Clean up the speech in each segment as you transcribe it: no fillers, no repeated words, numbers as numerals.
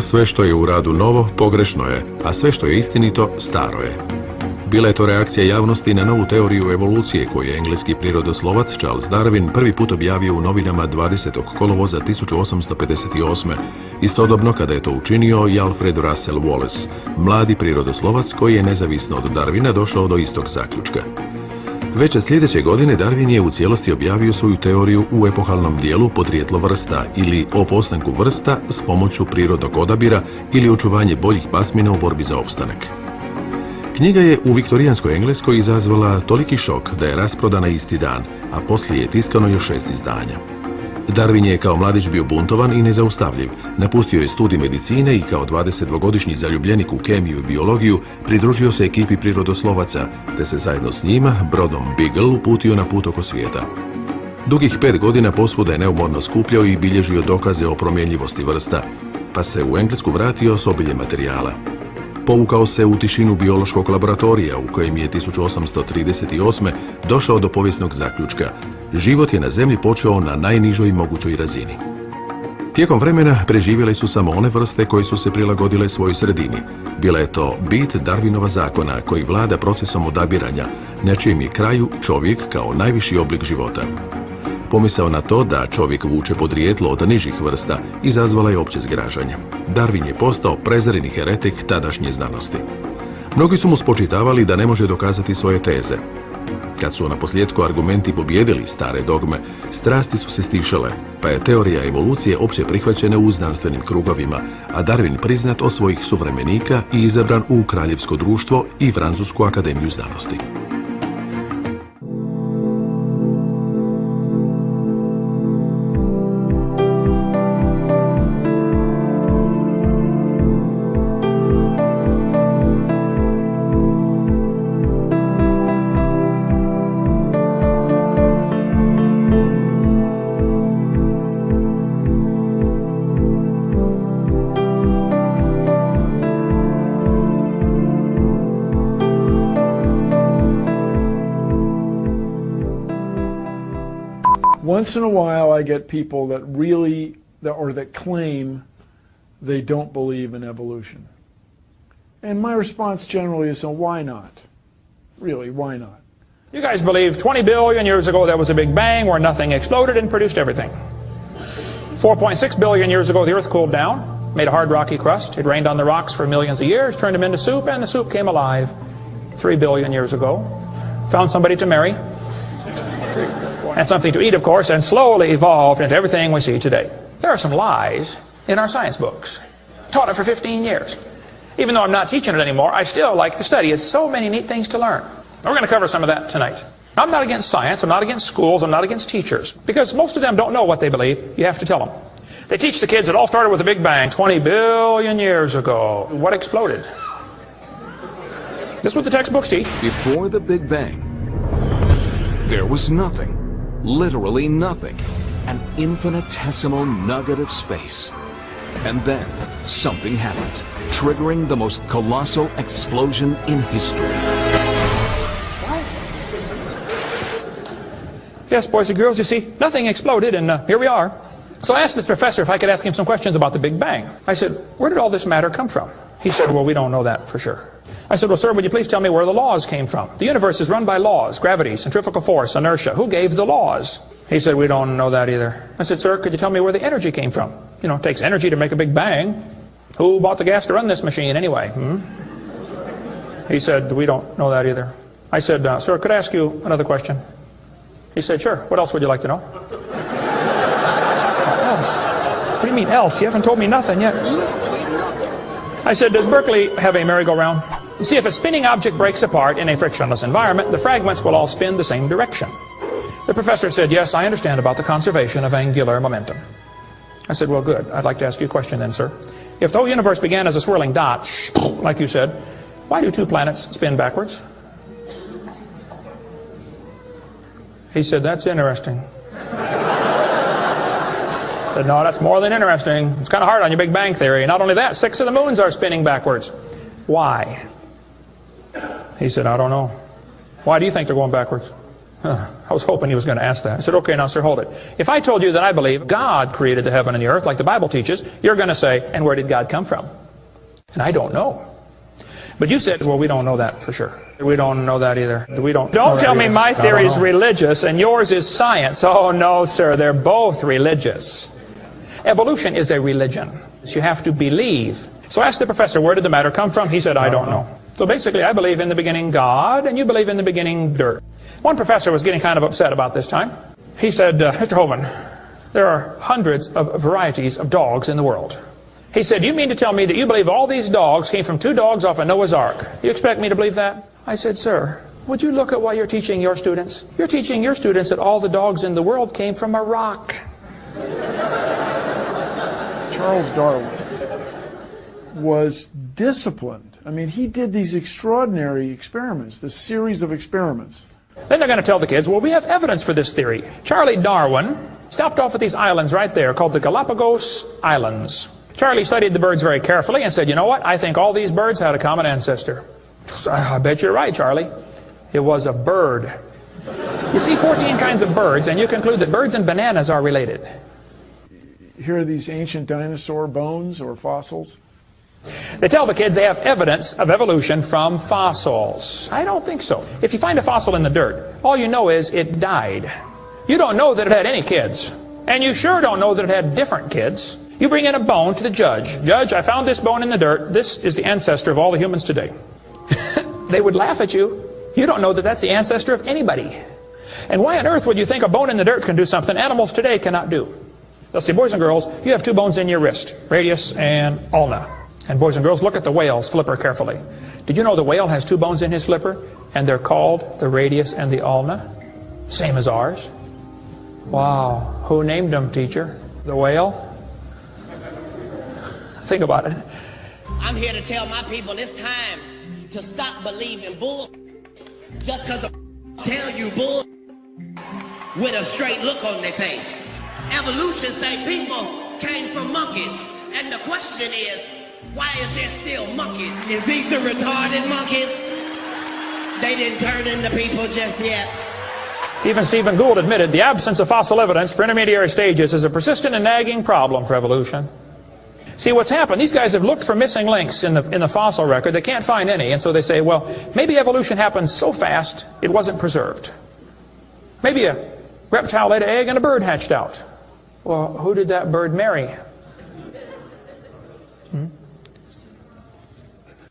Sve što je u radu novo, pogrešno je, a sve što je istinito, staro je. Bila je to reakcija javnosti na novu teoriju evolucije koju je engleski prirodoslovac Charles Darwin prvi put objavio u novinama 20. kolovoza 1858. Istodobno kada je to učinio i Alfred Russel Wallace, mladi prirodoslovac koji je nezavisno od Darwina došao do istog zaključka. Već sljedeće godine Darwin je u cijelosti objavio svoju teoriju u epohalnom dijelu Podrijetlo vrsta ili o postanku vrsta s pomoću prirodnog odabira ili očuvanje boljih pasmina u borbi za opstanak. Knjiga je u viktorijanskoj Engleskoj izazvala toliki šok da je rasprodana isti dan, a poslije je tiskano još 6 izdanja. Darwin je kao mladić bio buntovan i nezaustavljiv, napustio je studij medicine i kao 22-godišnji zaljubljenik u kemiju i biologiju pridružio se ekipi prirodoslovaca, te se zajedno s njima, brodom Beagle, uputio na put oko svijeta. Dugih 5 godina posvuda je neumorno skupljao i bilježio dokaze o promjenjivosti vrsta, pa se u Englesku vratio s obiljem materijala. Povukao se u tišinu biološkog laboratorija u kojem je 1838. došao do povijesnog zaključka. Život je na Zemlji počeo na najnižoj mogućoj razini. Tijekom vremena preživjele su samo one vrste koje su se prilagodile svojoj sredini. Bila je to bit Darwinova zakona koji vlada procesom odabiranja, na čijem je kraju čovjek kao najviši oblik života. Pomisao na to da čovjek vuče podrijetlo od nižih vrsta izazvala je opće zgražanje. Darwin je postao prezreni heretik tadašnje znanosti. Mnogi su mu spočitavali da ne može dokazati svoje teze. Kad su naposljetku argumenti pobijedili stare dogme, strasti su se stišale, pa je teorija evolucije opće prihvaćena u znanstvenim krugovima, a Darwin priznat od svojih suvremenika i izabran u Kraljevsko društvo i Francusku akademiju znanosti. Once in a while I get people that really, that claim they don't believe in evolution. And my response generally is, well, why not? Really, why not? You guys believe 20 billion years ago there was a big bang where nothing exploded and produced everything. 4.6 billion years ago the earth cooled down, made a hard rocky crust. It rained on the rocks for millions of years, turned them into soup, and the soup came alive 3 billion years ago. Found somebody to marry. And something to eat, of course, and slowly evolved into everything we see today. There are some lies in our science books. Taught it for 15 years. Even though I'm not teaching it anymore, I still like to study. It's so many neat things to learn. We're going to cover some of that tonight. I'm not against science, I'm not against schools, I'm not against teachers. Because most of them don't know what they believe. You have to tell them. They teach the kids it all started with a big bang 20 billion years ago. What exploded? This is what the textbooks teach. Before the Big Bang, there was nothing. Literally nothing. An infinitesimal nugget of space. And then something happened, triggering the most colossal explosion in history. Yes, boys and girls, you see, nothing exploded, and here we are. So I asked this professor if I could ask him some questions about the Big Bang. I said, where did all this matter come from? He said, well, we don't know that for sure. I said, well, sir, would you please tell me where the laws came from? The universe is run by laws, gravity, centrifugal force, inertia. Who gave the laws? He said, we don't know that either. I said, sir, could you tell me where the energy came from? You know, it takes energy to make a big bang. Who bought the gas to run this machine anyway? He said, we don't know that either. I said, sir, could I ask you another question? He said, sure. What else would you like to know? Else? What do you mean else? You haven't told me nothing yet. I said, does Berkeley have a merry-go-round? You see, if a spinning object breaks apart in a frictionless environment, the fragments will all spin the same direction. The professor said, yes, I understand about the conservation of angular momentum. I said, well, good. I'd like to ask you a question then, sir. If the whole universe began as a swirling dot, like you said, why do 2 planets spin backwards? He said, that's interesting. I said, no, that's more than interesting. It's kind of hard on your Big Bang Theory. Not only that, 6 of the moons are spinning backwards. Why? He said, I don't know. Why do you think they're going backwards? I was hoping he was going to ask that. I said, okay, now, sir, hold it. If I told you that I believe God created the heaven and the earth, like the Bible teaches, you're going to say, and where did God come from? And I don't know. But you said, well, we don't know that for sure. We don't know that either. Don't tell me my theory is religious and yours is science. Oh, no, sir, they're both religious. Evolution is a religion. You have to believe. So I asked the professor, where did the matter come from? He said, I don't know. So basically, I believe in the beginning God, and you believe in the beginning dirt. One professor was getting kind of upset about this time. He said, Mr. Hovind, there are hundreds of varieties of dogs in the world. He said, you mean to tell me that you believe all these dogs came from 2 dogs off of Noah's Ark? You expect me to believe that? I said, sir, would you look at what you're teaching your students? You're teaching your students that all the dogs in the world came from a rock. Charles Darwin was disciplined. I mean, he did these extraordinary experiments, this series of experiments. Then they're going to tell the kids, well, we have evidence for this theory. Charlie Darwin stopped off at these islands right there called the Galapagos Islands. Charlie studied the birds very carefully and said, you know what? I think all these birds had a common ancestor. I bet you're right, Charlie. It was a bird. You see 14 kinds of birds, and you conclude that birds and bananas are related. Here are these ancient dinosaur bones or fossils. They tell the kids they have evidence of evolution from fossils. I don't think so. If you find a fossil in the dirt, all you know is it died. You don't know that it had any kids. And you sure don't know that it had different kids. You bring in a bone to the judge. Judge, I found this bone in the dirt. This is the ancestor of all the humans today. They would laugh at you. You don't know that that's the ancestor of anybody. And why on earth would you think a bone in the dirt can do something animals today cannot do? Let's see, boys and girls, you have 2 bones in your wrist, radius and ulna. And boys and girls, look at the whale's flipper carefully. Did you know the whale has 2 bones in his flipper? And they're called the radius and the ulna? Same as ours. Wow. Who named them, teacher? The whale? Think about it. I'm here to tell my people it's time to stop believing bull just because tell you bull with a straight look on their face. Evolution say people came from monkeys. And the question is, why is there still monkeys? Is these the retarded monkeys? They didn't turn into people just yet. Even Stephen Gould admitted the absence of fossil evidence for intermediary stages is a persistent and nagging problem for evolution. See, what's happened, these guys have looked for missing links in the fossil record. They can't find any, and so they say, well, maybe evolution happened so fast it wasn't preserved. Maybe a reptile laid an egg and a bird hatched out. Well, who did that bird marry?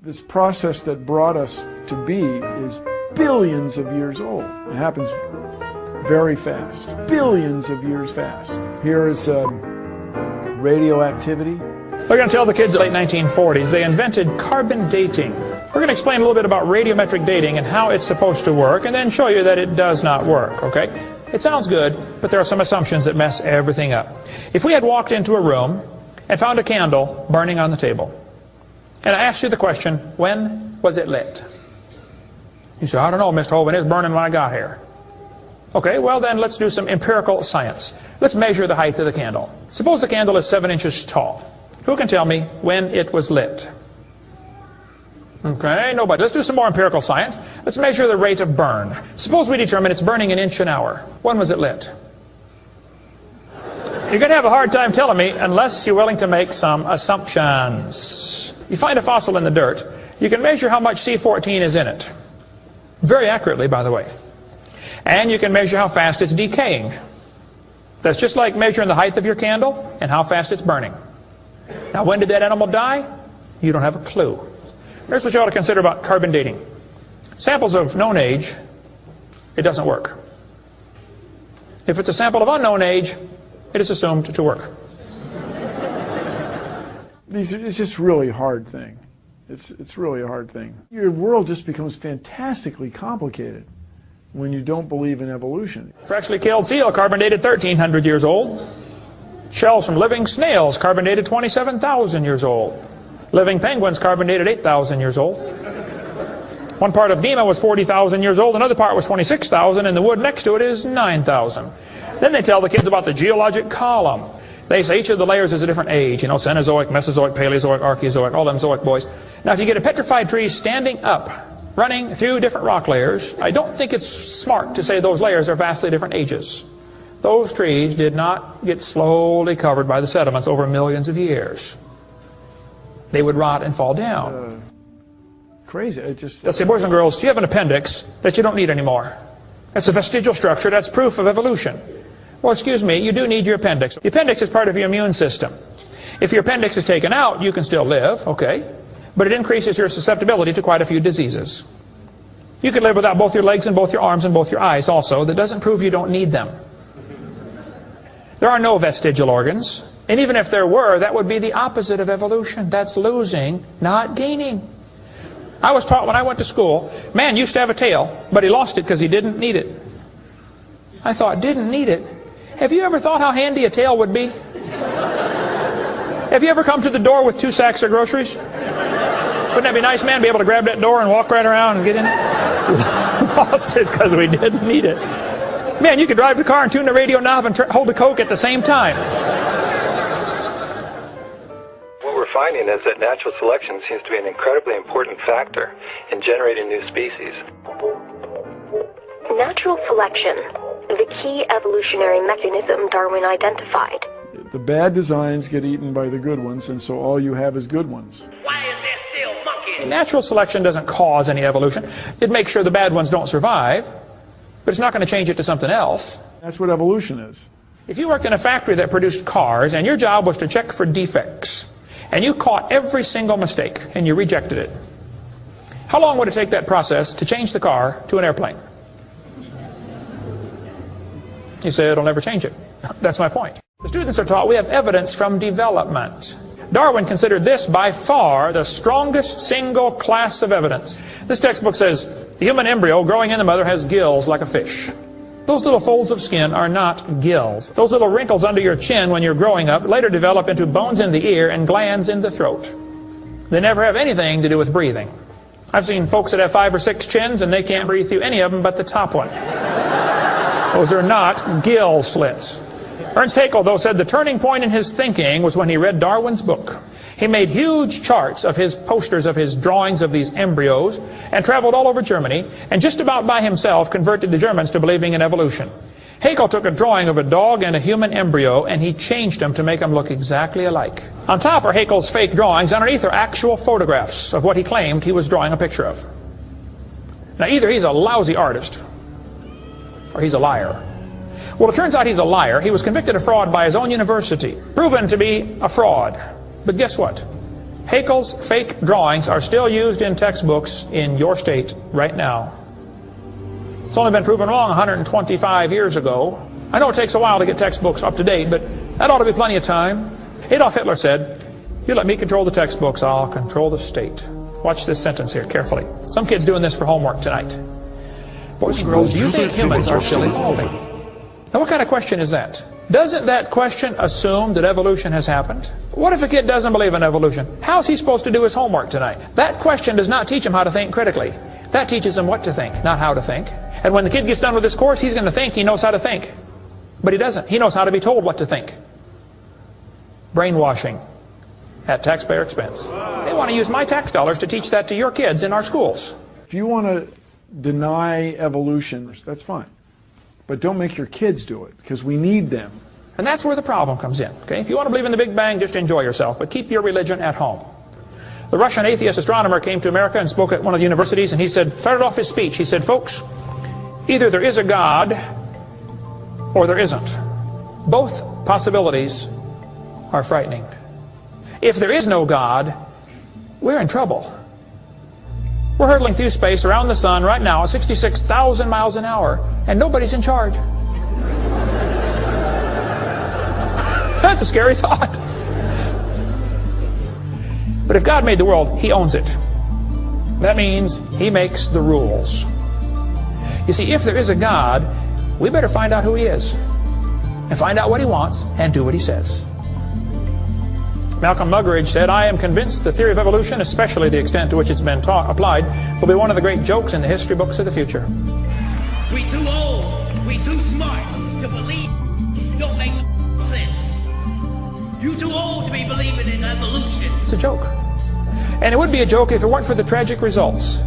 This process that brought us to be is billions of years old. It happens very fast, billions of years fast. Here is radioactivity. We're going to tell the kids in the late 1940s they invented carbon dating. We're going to explain a little bit about radiometric dating and how it's supposed to work, and then show you that it does not work, okay? It sounds good, but there are some assumptions that mess everything up. If we had walked into a room and found a candle burning on the table, and I asked you the question, when was it lit? You say, I don't know, Mr. Hovind, it's burning when I got here. Okay, well then let's do some empirical science. Let's measure the height of the candle. Suppose the candle is 7 inches tall. Who can tell me when it was lit? Okay, nobody. Let's do some more empirical science. Let's measure the rate of burn. Suppose we determine it's burning 1 inch an hour. When was it lit? You're going to have a hard time telling me unless you're willing to make some assumptions. You find a fossil in the dirt. You can measure how much C14 is in it. Very accurately, by the way. And you can measure how fast it's decaying. That's just like measuring the height of your candle and how fast it's burning. Now, when did that animal die? You don't have a clue. Here's what you ought to consider about carbon dating. Samples of known age, it doesn't work. If it's a sample of unknown age, it is assumed to work. It's just really a hard thing. It's really a hard thing. Your world just becomes fantastically complicated when you don't believe in evolution. Freshly killed seal, carbon dated 1,300 years old. Shells from living snails, carbon dated 27,000 years old. Living penguins, carbon dated 8,000 years old. One part of Dima was 40,000 years old, another part was 26,000, and the wood next to it is 9,000. Then they tell the kids about the geologic column. They say each of the layers is a different age, you know, Cenozoic, Mesozoic, Paleozoic, Archeozoic, all them zoic boys. Now if you get a petrified tree standing up running through different rock layers, I don't think it's smart to say those layers are vastly different ages. Those trees did not get slowly covered by the sediments over millions of years. They would rot and fall down. Crazy. It just. They'll say, boys and girls, you have an appendix that you don't need anymore. That's a vestigial structure. That's proof of evolution. Well, excuse me, you do need your appendix. The appendix is part of your immune system. If your appendix is taken out, you can still live, okay, but it increases your susceptibility to quite a few diseases. You could live without both your legs and both your arms and both your eyes also. That doesn't prove you don't need them. There are no vestigial organs, and even if there were, that would be the opposite of evolution. That's losing, not gaining. I was taught when I went to school, man used to have a tail, but he lost it because he didn't need it. I thought, didn't need it? Have you ever thought how handy a tail would be? Have you ever come to the door with 2 sacks of groceries? Wouldn't that be nice, man, be able to grab that door and walk right around and get in it? Lost it because we didn't need it. Man, you could drive the car and tune the radio knob and hold the Coke at the same time. What we're finding is that natural selection seems to be an incredibly important factor in generating new species. Natural selection, the key evolutionary mechanism Darwin identified. The bad designs get eaten by the good ones, and so all you have is good ones. Why is there still monkeys? Natural selection doesn't cause any evolution. It makes sure the bad ones don't survive, but it's not going to change it to something else. That's what evolution is. If you worked in a factory that produced cars, and your job was to check for defects, and you caught every single mistake, and you rejected it, how long would it take that process to change the car to an airplane? You say it'll never change it. That's my point. The students are taught we have evidence from development. Darwin considered this by far the strongest single class of evidence. This textbook says the human embryo growing in the mother has gills like a fish. Those little folds of skin are not gills. Those little wrinkles under your chin when you're growing up later develop into bones in the ear and glands in the throat. They never have anything to do with breathing. I've seen folks that have 5 or 6 chins and they can't breathe through any of them but the top one. Those are not gill slits. Ernst Haeckel, though, said the turning point in his thinking was when he read Darwin's book. He made huge charts of his posters of his drawings of these embryos and traveled all over Germany and just about by himself converted the Germans to believing in evolution. Haeckel took a drawing of a dog and a human embryo and he changed them to make them look exactly alike. On top are Haeckel's fake drawings. Underneath are actual photographs of what he claimed he was drawing a picture of. Now, either he's a lousy artist or he's a liar. Well, it turns out he's a liar. He was convicted of fraud by his own university, proven to be a fraud. But guess what? Haeckel's fake drawings are still used in textbooks in your state right now. It's only been proven wrong 125 years ago. I know it takes a while to get textbooks up to date, but that ought to be plenty of time. Adolf Hitler said, "You let me control the textbooks, I'll control the state." Watch this sentence here carefully. Some kid's doing this for homework tonight. Boys and girls, do you think humans are still evolving? Now, what kind of question is that? Doesn't that question assume that evolution has happened? What if a kid doesn't believe in evolution? How's he supposed to do his homework tonight? That question does not teach him how to think critically. That teaches him what to think, not how to think. And when the kid gets done with this course, he's going to think he knows how to think. But he doesn't. He knows how to be told what to think. Brainwashing at taxpayer expense. They want to use my tax dollars to teach that to your kids in our schools. If you want to deny evolution, that's fine. But don't make your kids do it, because we need them. And that's where the problem comes in. Okay? If you want to believe in the Big Bang, just enjoy yourself, but keep your religion at home. The Russian atheist astronomer came to America and spoke at one of the universities, and he started off his speech, he said, "Folks, either there is a God or there isn't. Both possibilities are frightening. If there is no God, we're in trouble. We're hurtling through space around the sun right now at 66,000 miles an hour, and nobody's in charge." That's a scary thought. But if God made the world, He owns it. That means He makes the rules. You see, if there is a God, we better find out who He is, and find out what He wants, and do what He says. Malcolm Muggeridge said, "I am convinced the theory of evolution, especially the extent to which it's been applied, will be one of the great jokes in the history books of the future." We too old, we too smart to believe. Don't make sense. You too old to be believing in evolution. It's a joke. And it would be a joke if it weren't for the tragic results.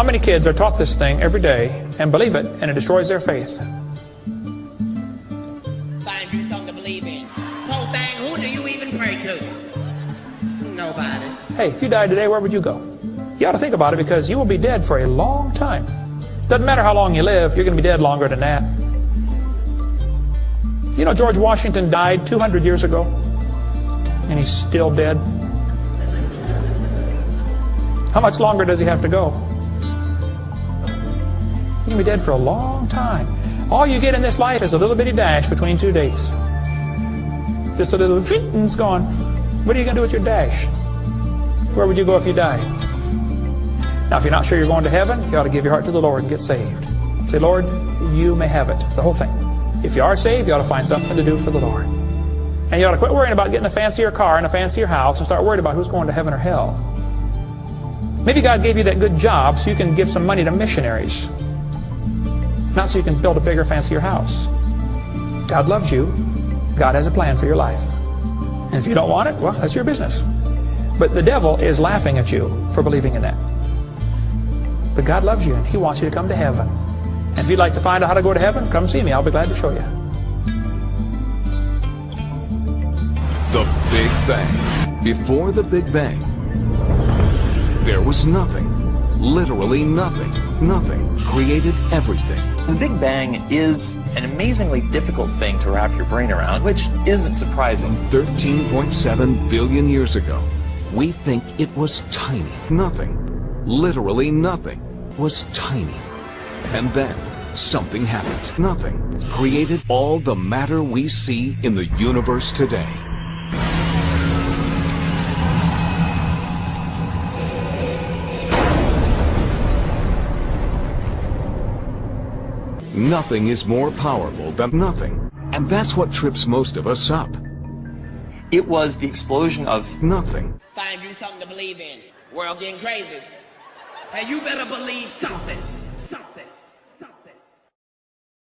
How many kids are taught this thing every day and believe it, and it destroys their faith? Find you something to believe in. Whole thing, who do you even pray to? Nobody. Hey, if you died today, where would you go? You ought to think about it, because you will be dead for a long time. Doesn't matter how long you live, you're going to be dead longer than that. You know, George Washington died 200 years ago, and he's still dead. How much longer does he have to go? He's going to be dead for a long time. All you get in this life is a little bitty dash between two dates. Just a little, and it's gone. What are you going to do with your dash? Where would you go if you died? Now, if you're not sure you're going to heaven, you ought to give your heart to the Lord and get saved. Say, Lord, you may have it, the whole thing. If you are saved, you ought to find something to do for the Lord. And you ought to quit worrying about getting a fancier car and a fancier house and start worrying about who's going to heaven or hell. Maybe God gave you that good job so you can give some money to missionaries, not so you can build a bigger, fancier house. God loves you. God has a plan for your life. And if you don't want it, well, that's your business. But the devil is laughing at you for believing in that. But God loves you, and He wants you to come to heaven. And if you'd like to find out how to go to heaven, come see me. I'll be glad to show you. The Big Bang. Before the Big Bang, there was nothing. Literally nothing. Nothing created everything. The Big Bang is an amazingly difficult thing to wrap your brain around, which isn't surprising. 13.7 billion years ago, we think it was tiny. Nothing, literally nothing, was tiny. And then something happened. Nothing created all the matter we see in the universe today. Nothing is more powerful than nothing. And that's what trips most of us up. It was the explosion of nothing. Find you something to believe in. World getting crazy. And you better believe something.